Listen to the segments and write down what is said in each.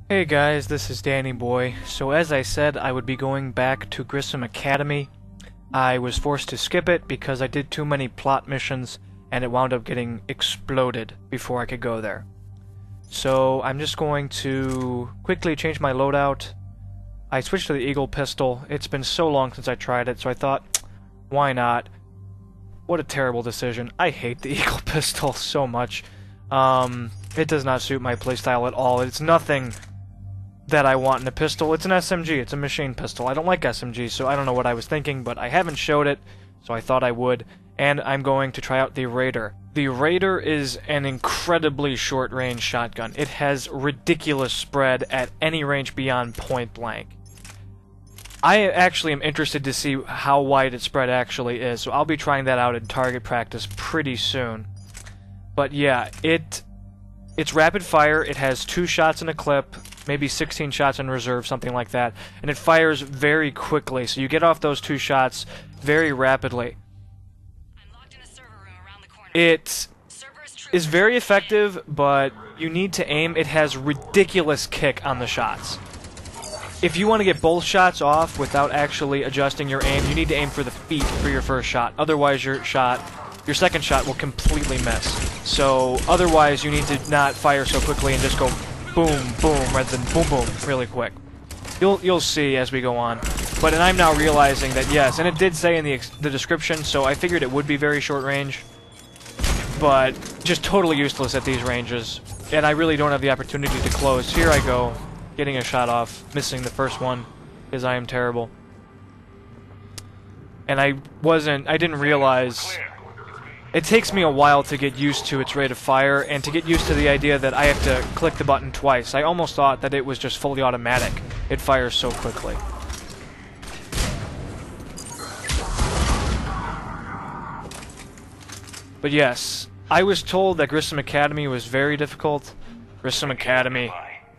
Hey guys, this is Danny Boy. So as I said, I would be going back to Grissom Academy. I was forced to skip it because I did too many plot missions and it wound up getting exploded before I could go there. So I'm just going to quickly change my loadout. I switched to the Eagle pistol. It's been so long since I tried it, so I thought, why not? What a terrible decision. I hate the Eagle pistol so much. It does not suit my playstyle at all. It's nothing that I want in a pistol. It's an SMG. It's a machine pistol. I don't like SMGs, so I don't know what I was thinking, but I haven't showed it, so I thought I would. And I'm going to try out the Raider. The Raider is an incredibly short-range shotgun. It has ridiculous spread at any range beyond point blank. I actually am interested to see how wide its spread actually is, so I'll be trying that out in target practice pretty soon. But yeah, it's rapid fire. It has 2 shots in a clip, maybe 16 shots in reserve, something like that, and it fires very quickly, so you get off those 2 shots very rapidly. It is very effective, but you need to aim. It has ridiculous kick on the shots. If you want to get both shots off without actually adjusting your aim, you need to aim for the feet for your first shot. Otherwise, your second shot will completely miss. So otherwise, you need to not fire so quickly and just go boom, boom, rather than boom, boom, really quick. You'll see as we go on. But I'm now realizing that yes, and it did say in the description, so I figured it would be very short range, but just totally useless at these ranges. And I really don't have the opportunity to close. Here I go, getting a shot off, missing the first one, because I am terrible. And I didn't realize. It takes me a while to get used to its rate of fire, and to get used to the idea that I have to click the button twice. I almost thought that it was just fully automatic. It fires so quickly. But yes, I was told that Grissom Academy was very difficult. Grissom Academy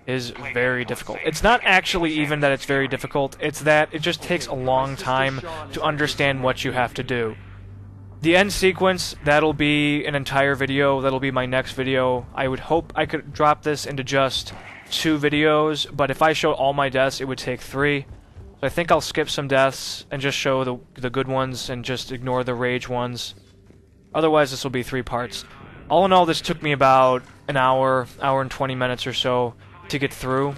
is very difficult. It's not actually even that it's very difficult, it's that it just takes a long time to understand what you have to do. The end sequence, that'll be an entire video, that'll be my next video. I would hope I could drop this into just 2 videos, but if I showed all my deaths, it would take 3. So I think I'll skip some deaths and just show the good ones and just ignore the rage ones. Otherwise, this will be 3 parts. All in all, this took me about an hour and 20 minutes or so to get through.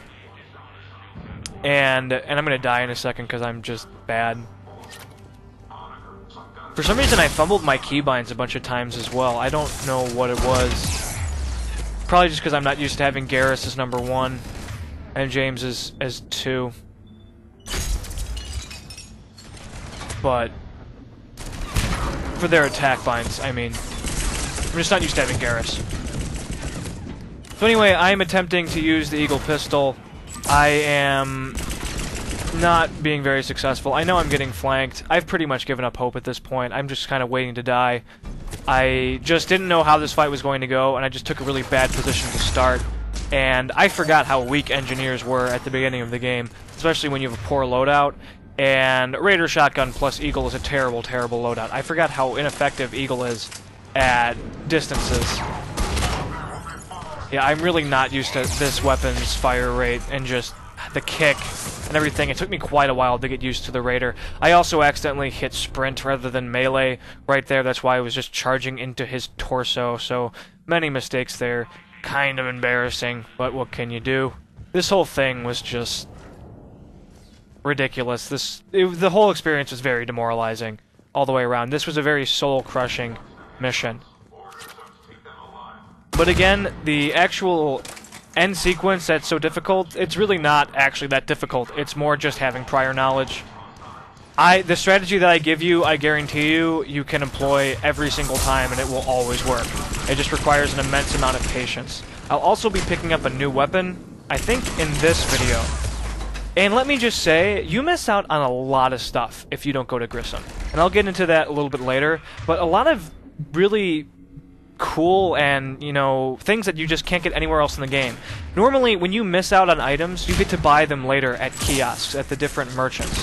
And I'm gonna die in a second because I'm just bad. For some reason, I fumbled my keybinds a bunch of times as well. I don't know what it was. Probably just because I'm not used to having Garrus as number 1 and James as 2. But for their attack binds, I mean, I'm just not used to having Garrus. So anyway, I am attempting to use the Eagle pistol. I am not being very successful. I know I'm getting flanked. I've pretty much given up hope at this point. I'm just kind of waiting to die. I just didn't know how this fight was going to go, and I just took a really bad position to start. And I forgot how weak engineers were at the beginning of the game, especially when you have a poor loadout. And Raider shotgun plus Eagle is a terrible, terrible loadout. I forgot how ineffective Eagle is at distances. Yeah, I'm really not used to this weapon's fire rate and just the kick and everything. It took me quite a while to get used to the Raider. I also accidentally hit sprint rather than melee right there. That's why I was just charging into his torso. So many mistakes there. Kind of embarrassing, but what can you do? This whole thing was just ridiculous. The whole experience was very demoralizing all the way around. This was a very soul-crushing mission. But again, the actual end sequence that's so difficult, it's really not actually that difficult. It's more just having prior knowledge. The strategy that I give you, I guarantee you can employ every single time and it will always work. It just requires an immense amount of patience. I'll also be picking up a new weapon, I think in this video. And let me just say, you miss out on a lot of stuff if you don't go to Grissom. And I'll get into that a little bit later, but a lot of really cool and, you know, things that you just can't get anywhere else in the game. Normally, when you miss out on items, you get to buy them later at kiosks, at the different merchants.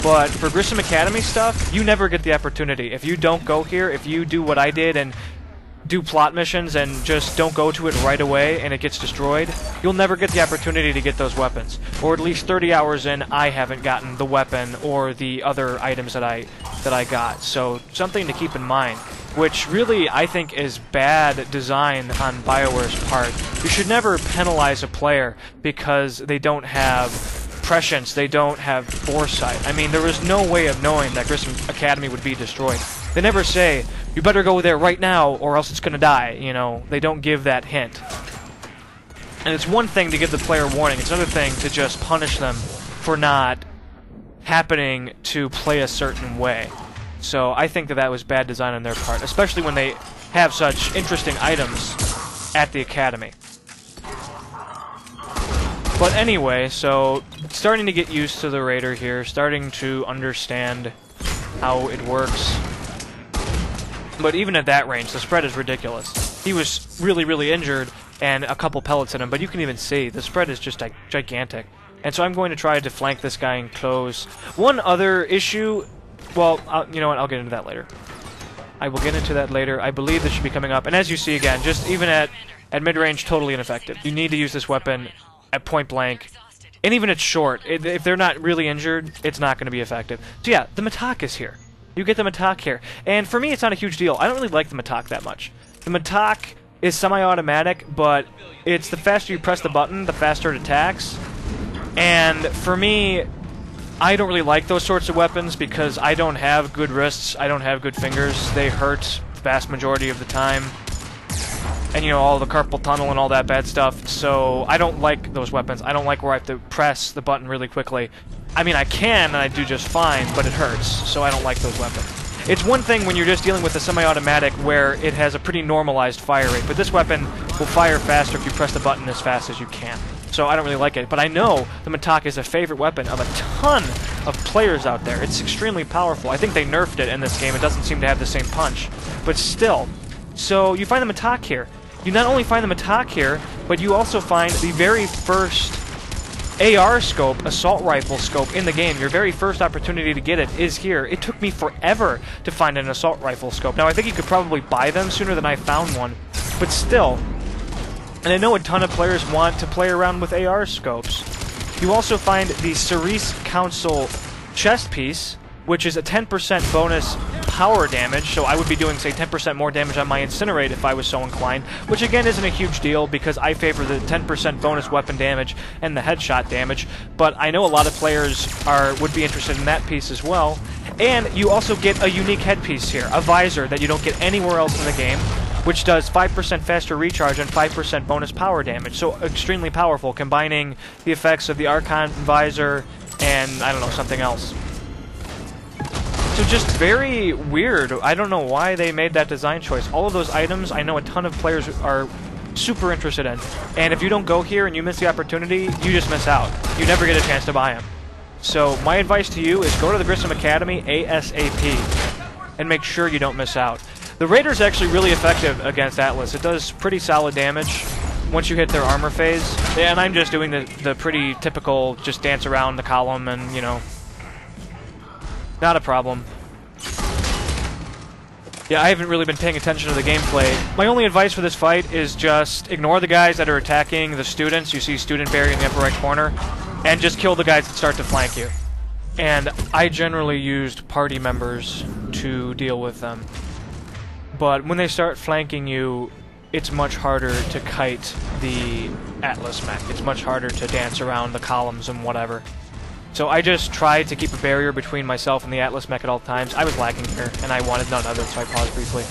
But for Grissom Academy stuff, you never get the opportunity. If you don't go here, if you do what I did and do plot missions and just don't go to it right away and it gets destroyed, you'll never get the opportunity to get those weapons. Or at least 30 hours in, I haven't gotten the weapon or the other items that I got. So something to keep in mind, which really I think is bad design on BioWare's part. You should never penalize a player because they don't have prescience, they don't have foresight. I mean, there was no way of knowing that Grissom Academy would be destroyed. They never say, you better go there right now or else it's gonna die, you know. They don't give that hint. And it's one thing to give the player warning, it's another thing to just punish them for not happening to play a certain way. So I think that was bad design on their part, especially when they have such interesting items at the Academy. But anyway, so starting to get used to the Raider here, starting to understand how it works. But even at that range, the spread is ridiculous. He was really, really injured and a couple pellets in him, but you can even see the spread is just gigantic. And so I'm going to try to flank this guy and close. One other issue, well, you know what, I'll get into that later. I will get into that later. I believe this should be coming up. And as you see again, just even at mid-range, totally ineffective. You need to use this weapon at point blank. And even at short, if they're not really injured, it's not going to be effective. So yeah, the Matak is here. You get the Matak here. And for me, it's not a huge deal. I don't really like the Matak that much. The Matak is semi-automatic, but it's the faster you press the button, the faster it attacks. And for me, I don't really like those sorts of weapons because I don't have good wrists, I don't have good fingers. They hurt the vast majority of the time. And, you know, all the carpal tunnel and all that bad stuff. So I don't like those weapons. I don't like where I have to press the button really quickly. I mean, I can, and I do just fine, but it hurts, so I don't like those weapons. It's one thing when you're just dealing with a semi-automatic where it has a pretty normalized fire rate, but this weapon will fire faster if you press the button as fast as you can. So I don't really like it, but I know the Matak is a favorite weapon of a ton of players out there. It's extremely powerful. I think they nerfed it in this game. It doesn't seem to have the same punch, but still. So you find the Matak here. You not only find the Matak here, but you also find the very first AR scope, assault rifle scope in the game. Your very first opportunity to get it is here. It took me forever to find an assault rifle scope. Now I think you could probably buy them sooner than I found one, but still. And I know a ton of players want to play around with AR scopes. You also find the Cerberus Council chest piece, which is a 10% bonus power damage, so I would be doing, say, 10% more damage on my Incinerate if I was so inclined, which again isn't a huge deal because I favor the 10% bonus weapon damage and the headshot damage, but I know a lot of players would be interested in that piece as well. And you also get a unique headpiece here, a visor that you don't get anywhere else in the game, which does 5% faster recharge and 5% bonus power damage, so extremely powerful, combining the effects of the Archon visor and, I don't know, something else. So just very weird. I don't know why they made that design choice. All of those items, I know a ton of players are super interested in. And if you don't go here and you miss the opportunity, you just miss out. You never get a chance to buy them. So my advice to you is go to the Grissom Academy ASAP and make sure you don't miss out. The Raider's actually really effective against Atlas. It does pretty solid damage once you hit their armor phase. And I'm just doing the pretty typical just dance around the column and, you know, not a problem. Yeah, I haven't really been paying attention to the gameplay. My only advice for this fight is just ignore the guys that are attacking the students. You see student barrier in the upper right corner. And just kill the guys that start to flank you. And I generally used party members to deal with them. But when they start flanking you, it's much harder to kite the Atlas mech. It's much harder to dance around the columns and whatever. So I just tried to keep a barrier between myself and the Atlas mech at all times. I was lacking here, and I wanted none other, so I paused briefly.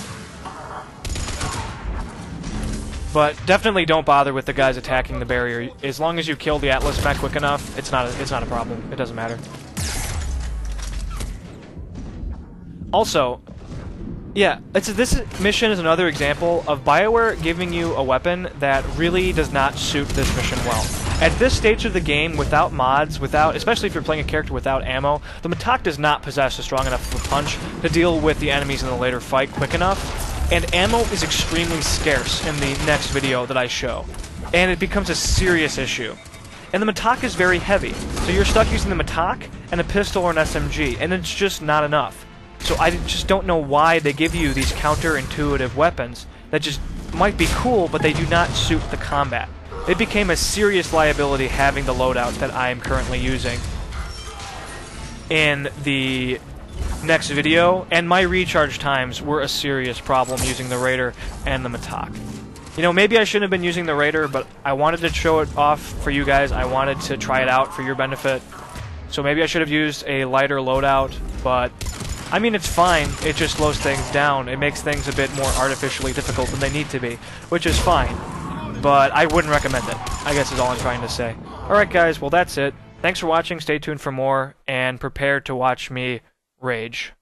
But definitely don't bother with the guys attacking the barrier. As long as you kill the Atlas mech quick enough, it's not a problem. It doesn't matter. Also, yeah, this mission is another example of BioWare giving you a weapon that really does not suit this mission well. At this stage of the game, without mods, especially if you're playing a character without ammo, the Matak does not possess a strong enough of a punch to deal with the enemies in the later fight quick enough, and ammo is extremely scarce in the next video that I show, and it becomes a serious issue. And the Matak is very heavy, so you're stuck using the Matak and a pistol or an SMG, and it's just not enough. So I just don't know why they give you these counterintuitive weapons that just might be cool, but they do not suit the combat. It became a serious liability having the loadout that I am currently using in the next video, and my recharge times were a serious problem using the Raider and the Matak. You know, maybe I shouldn't have been using the Raider, but I wanted to show it off for you guys. I wanted to try it out for your benefit. So maybe I should have used a lighter loadout, but I mean, it's fine. It just slows things down. It makes things a bit more artificially difficult than they need to be, which is fine. But I wouldn't recommend it, I guess is all I'm trying to say. Alright guys, well that's it. Thanks for watching, stay tuned for more, and prepare to watch me rage.